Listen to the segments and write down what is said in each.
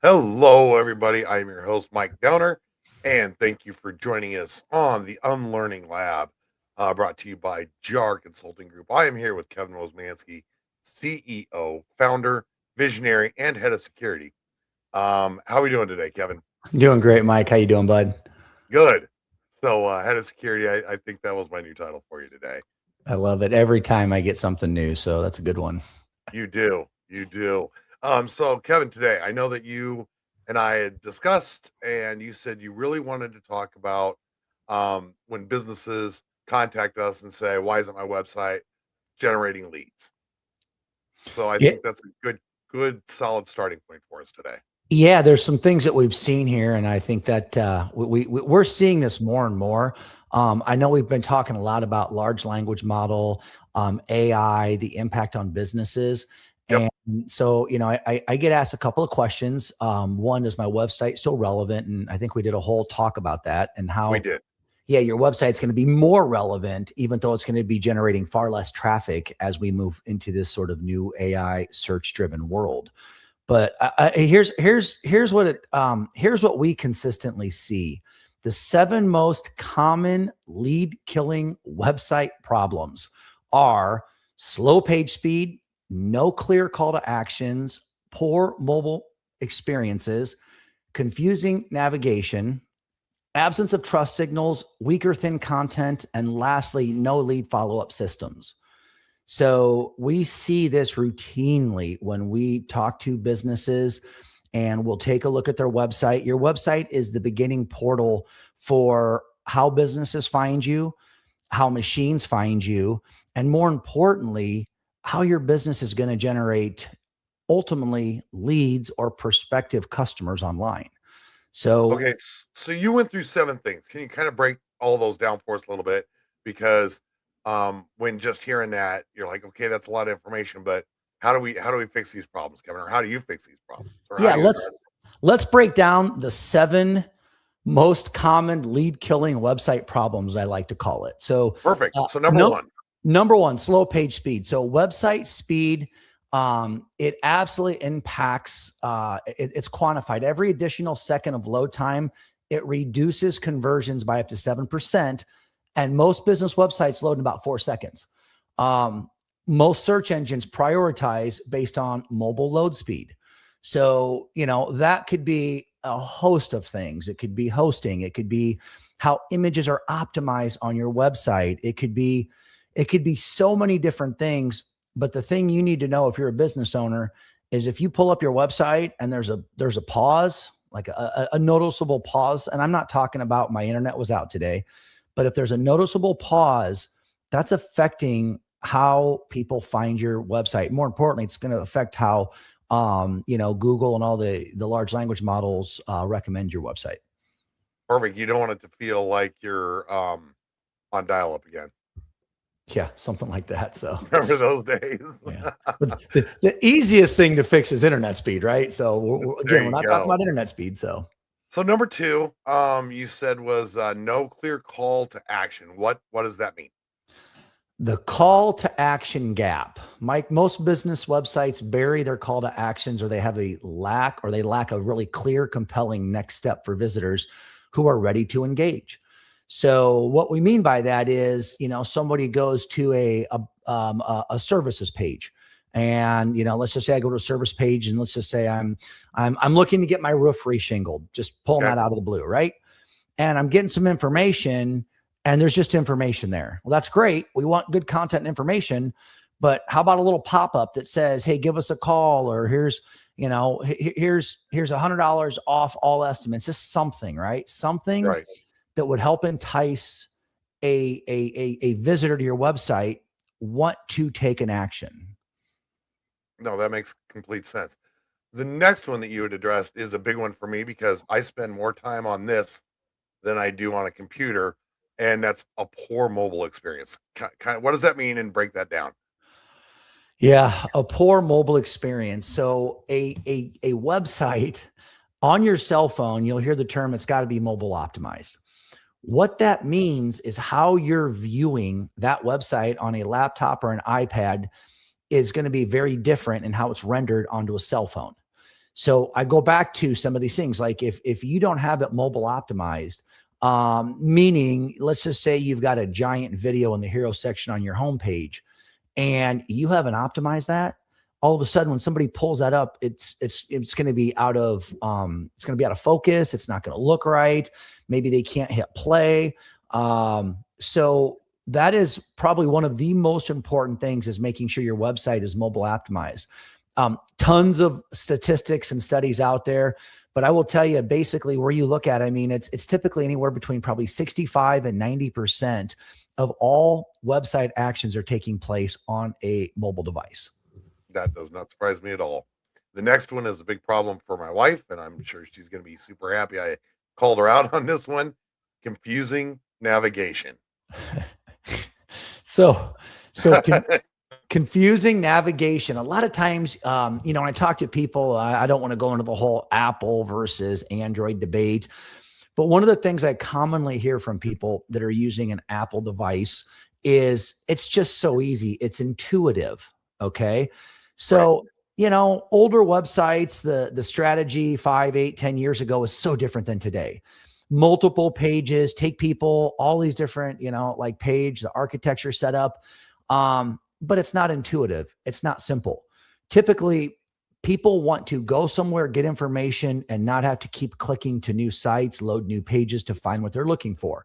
Hello, everybody. I'm your host, Mike Downer, and thank you for joining us on the Unlearning Lab, brought to you by JAR Consulting Group. I am here with Kevin Wozmansky, CEO, founder, visionary, and head of security. How are we doing today, Kevin? Doing great, Mike. How you doing, bud? Good. So, head of security, I think that was my new title for you today. I love it. Every time I get something new, so that's a good one. You do. You do. So Kevin, today, I know that you and I had discussed, and you said you really wanted to talk about when businesses contact us and say, "Why isn't my website generating leads?" So I Yeah, think that's a good, solid starting point for us today. yeah. There's some things that we've seen here, and I think that we're seeing this more and more. I know we've been talking a lot about large language model, AI, the impact on businesses, Yep, and so I get asked a couple of questions. One, is my website still relevant? And I think we did a whole talk about that and we how did. yeah, your website's going to be more relevant, even though it's going to be generating far less traffic as we move into this sort of new AI search driven world. But here's what we consistently see: the seven most common lead killing website problems are slow page speed, no clear call to actions, poor mobile experiences, confusing navigation, absence of trust signals, weaker thin content, and lastly, no lead follow-up systems. So we see this routinely when we talk to businesses and we'll take a look at their website. Your website is the beginning portal for how businesses find you, how machines find you, and more importantly, how your business is going to generate ultimately leads or prospective customers online. So Okay, so you went through seven things. Can you kind of break all those down for us a little bit? Because when just hearing that, you're like, okay, that's a lot of information, but how do we fix these problems, Kevin? Or how do you fix these problems? Or how yeah, do you address let's break down the seven most common lead killing website problems, I like to call it. So, Perfect. uh, So number num- one, number one, slow page speed. So, website speed, it absolutely impacts. It's quantified. Every additional second of load time, it reduces conversions by up to 7%. And most business websites load in about 4 seconds. Um, Most search engines prioritize based on mobile load speed. So, that could be a host of things. It could be hosting, it could be how images are optimized on your website. It could be so many different things, but the thing you need to know if you're a business owner is if you pull up your website and there's a pause, like a noticeable pause, and I'm not talking about my internet was out today, but if there's a noticeable pause, that's affecting how people find your website. More importantly, it's going to affect how Google and all the large language models recommend your website. perfect. You don't want it to feel like you're on dial up again. Yeah, something like that. So Remember those days? yeah, but the easiest thing to fix is internet speed, right? So There again, we're you not talking go. about internet speed. So So number two, you said was no clear call to action. What does that mean? the call to action gap, Mike, most business websites bury their call to actions, or they lack a really clear, compelling next step for visitors who are ready to engage. So what we mean by that is, somebody goes to a services page, and let's just say I go to a service page, and let's just say I'm looking to get my roof reshingled, just pulling Okay. that out of the blue, right? And I'm getting some information, and there's just information there. Well, that's great. We want good content and information, but how about a little pop-up that says, "Hey, give us a call," or here's $100 off all estimates. Just something, right? Something Right. that would help entice a visitor to your website want to take an action. No, that makes complete sense. The next one that you had addressed is a big one for me because I spend more time on this than I do on a computer, and that's a poor mobile experience. Kind of, what does that mean? And break that down. Yeah, a poor mobile experience. So a website on your cell phone, you'll hear the term, it's got to be mobile optimized. What that means is how you're viewing that website on a laptop or an iPad is going to be very different in how it's rendered onto a cell phone. So I go back to some of these things, like if you don't have it mobile optimized, meaning let's just say you've got a giant video in the hero section on your homepage and you haven't optimized that, all of a sudden when somebody pulls that up, it's going to be out of it's going to be out of focus. It's not going to look right. Maybe they can't hit play. So that is probably one of the most important things, is making sure your website is mobile optimized. Tons of statistics and studies out there, but I will tell you basically where you look at, I mean, it's typically anywhere between probably 65 and 90% of all website actions are taking place on a mobile device. That does not surprise me at all. The next one is a big problem for my wife, and I'm sure she's going to be super happy I called her out on this one. Confusing navigation. So confusing navigation. A lot of times, when I talk to people, I don't want to go into the whole Apple versus Android debate, but one of the things I commonly hear from people that are using an Apple device is it's just so easy. It's intuitive. Okay. So, right. Older websites, the strategy 5, 8, 10 years ago is so different than today. Multiple pages, take people, all these different, like page, the architecture setup. But it's not intuitive. It's not simple. Typically, people want to go somewhere, get information, and not have to keep clicking to new sites, load new pages to find what they're looking for.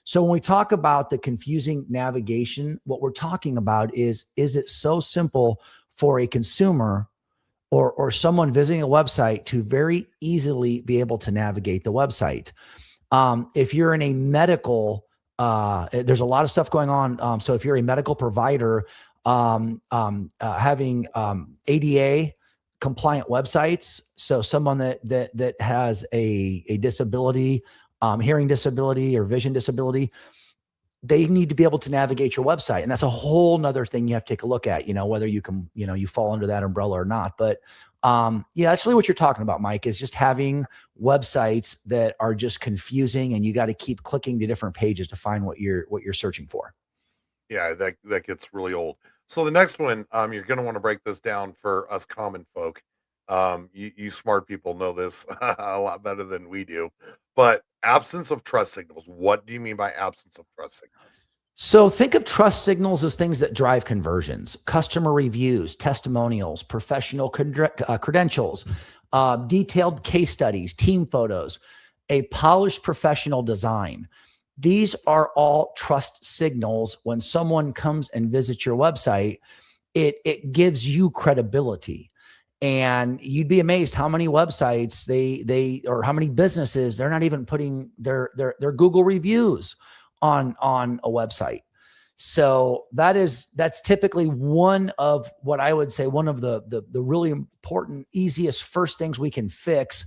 So when we talk about the confusing navigation, what we're talking about is it so simple for a consumer or someone visiting a website to very easily be able to navigate the website? If you're in a medical, there's a lot of stuff going on. So if you're a medical provider, having ADA compliant websites, so someone that has a disability, hearing disability or vision disability, they need to be able to navigate your website. And that's a whole nother thing you have to take a look at, whether you can, you fall under that umbrella or not. But that's really what you're talking about, Mike, is just having websites that are just confusing and you got to keep clicking to different pages to find what you're searching for. Yeah, that gets really old. So the next one, you're going to want to break this down for us common folk. You smart people know this a lot better than we do, but absence of trust signals. What do you mean by absence of trust signals? So think of trust signals as things that drive conversions: customer reviews, testimonials, professional credentials, detailed case studies, team photos, a polished professional design. These are all trust signals. When someone comes and visits your website, it gives you credibility. And you'd be amazed how many websites or how many businesses, they're not even putting their Google reviews on a website. So that's typically one of what I would say, one of the really important, easiest first things we can fix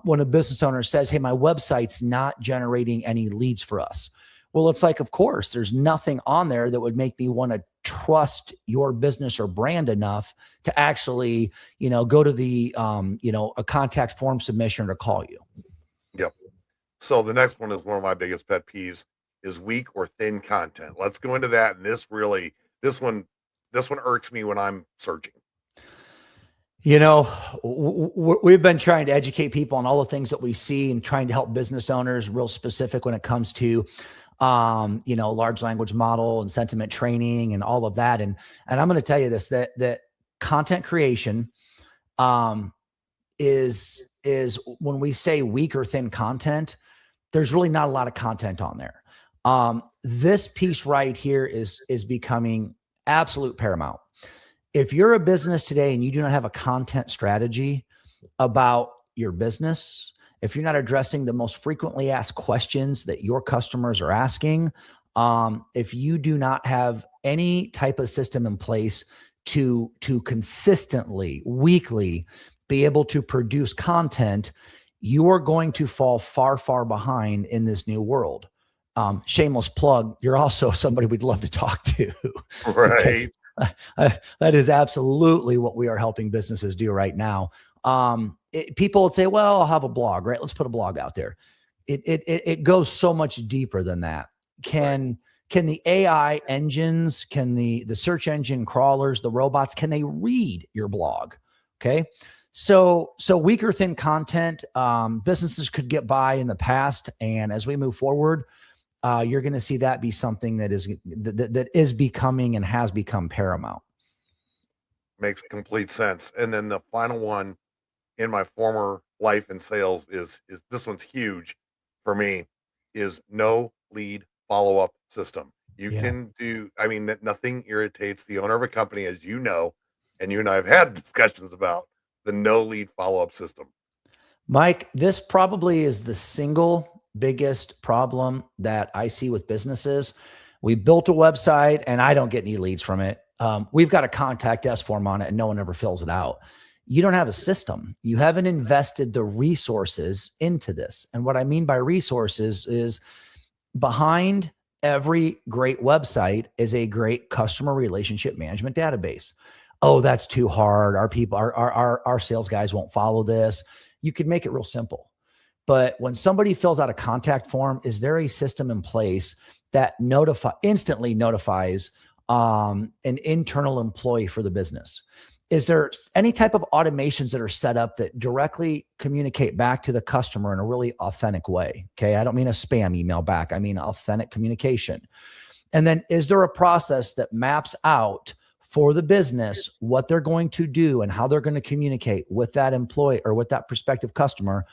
when a business owner says, hey, my website's not generating any leads for us. Well, it's like, of course, there's nothing on there that would make me want to trust your business or brand enough to actually, go to the, a contact form submission or call you. Yep. So the next one is one of my biggest pet peeves, is weak or thin content. Let's go into that. And this one irks me when I'm searching. We've been trying to educate people on all the things that we see and trying to help business owners real specific when it comes to, large language model and sentiment training and all of that. And I'm going to tell you this, that content creation, is when we say weak or thin content, there's really not a lot of content on there. This piece right here is becoming absolute paramount. If you're a business today and you do not have a content strategy about your business, if you're not addressing the most frequently asked questions that your customers are asking, if you do not have any type of system in place to consistently, weekly be able to produce content, you are going to fall far, far behind in this new world. Shameless plug, you're also somebody we'd love to talk to. Right. That is absolutely what we are helping businesses do right now. People would say, well, I'll have a blog, right? Let's put a blog out there. It goes so much deeper than that. Can the AI engines, can the search engine crawlers, the robots, can they read your blog? Okay. So weaker, thin content, businesses could get by in the past. And as we move forward, you're going to see that be something that is becoming and has become paramount. Makes complete sense. And then the final one in my former life in sales is this one's huge for me, is no lead follow-up system. You can do, I mean, that nothing irritates the owner of a company, as you know, and you and I have had discussions about the no lead follow-up system. Mike, this probably is the single biggest problem that I see with businesses. We built a website and I don't get any leads from it. We've got a contact us form on it and no one ever fills it out. You don't have a system. You haven't invested the resources into this. And what I mean by resources is behind every great website is a great customer relationship management database. Oh, that's too hard. Our people, our sales guys won't follow this. You could make it real simple. But when somebody fills out a contact form, is there a system in place that instantly notifies an internal employee for the business? Is there any type of automations that are set up that directly communicate back to the customer in a really authentic way? Okay. I don't mean a spam email back. I mean authentic communication. And then is there a process that maps out for the business what they're going to do and how they're going to communicate with that employee or with that prospective customer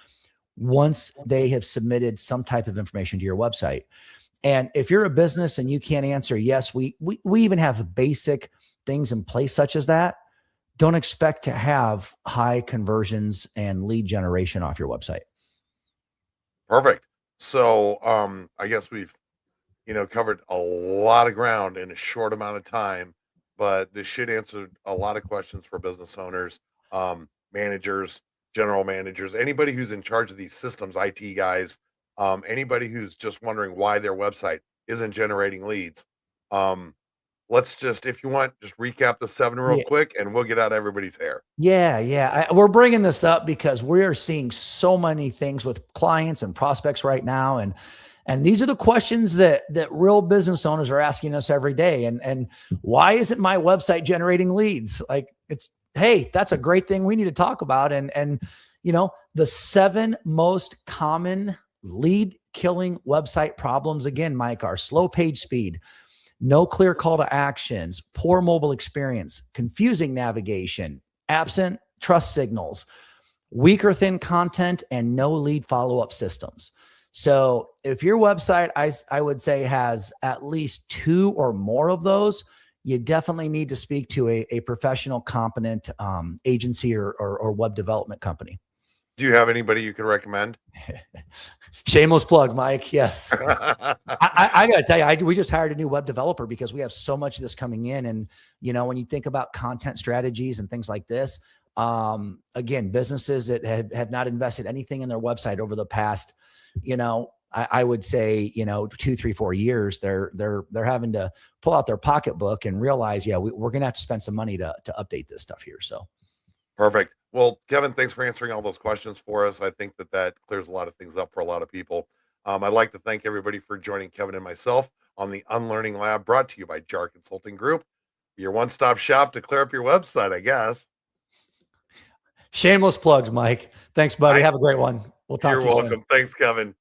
once they have submitted some type of information to your website? And if you're a business and you can't answer yes, we even have basic things in place such as that. Don't expect to have high conversions and lead generation off your website. Perfect. So I guess we've, covered a lot of ground in a short amount of time, but this should answer a lot of questions for business owners, managers, general managers, anybody who's in charge of these systems, IT guys, anybody who's just wondering why their website isn't generating leads. Let's just, if you want, just recap the 7 real quick and we'll get out everybody's hair. Yeah. We're bringing this up because we are seeing so many things with clients and prospects right now. And these are the questions that real business owners are asking us every day. And why isn't my website generating leads? Like hey, that's a great thing we need to talk about. And the 7 most common lead killing website problems, again, Mike, are slow page speed, no clear call to actions, poor mobile experience, confusing navigation, absent trust signals, weak or thin content, and no lead follow-up systems. So if your website, I would say, has at least 2 or more of those, you definitely need to speak to a professional, competent agency or web development company. Do you have anybody you can recommend? Shameless plug, Mike. Yes. I got to tell you, we just hired a new web developer because we have so much of this coming in. And, when you think about content strategies and things like this, again, businesses that have not invested anything in their website over the past, I would say, 2, 3, 4 years, they're having to pull out their pocketbook and realize, we're going to have to spend some money to update this stuff here. So. Perfect. Well, Kevin, thanks for answering all those questions for us. I think that clears a lot of things up for a lot of people. I'd like to thank everybody for joining Kevin and myself on the Unlearning Lab, brought to you by JAR Consulting Group, your one-stop shop to clear up your website, I guess. Shameless plugs, Mike. Thanks, buddy. Have a great one. We'll talk to you soon. You're welcome. Thanks, Kevin.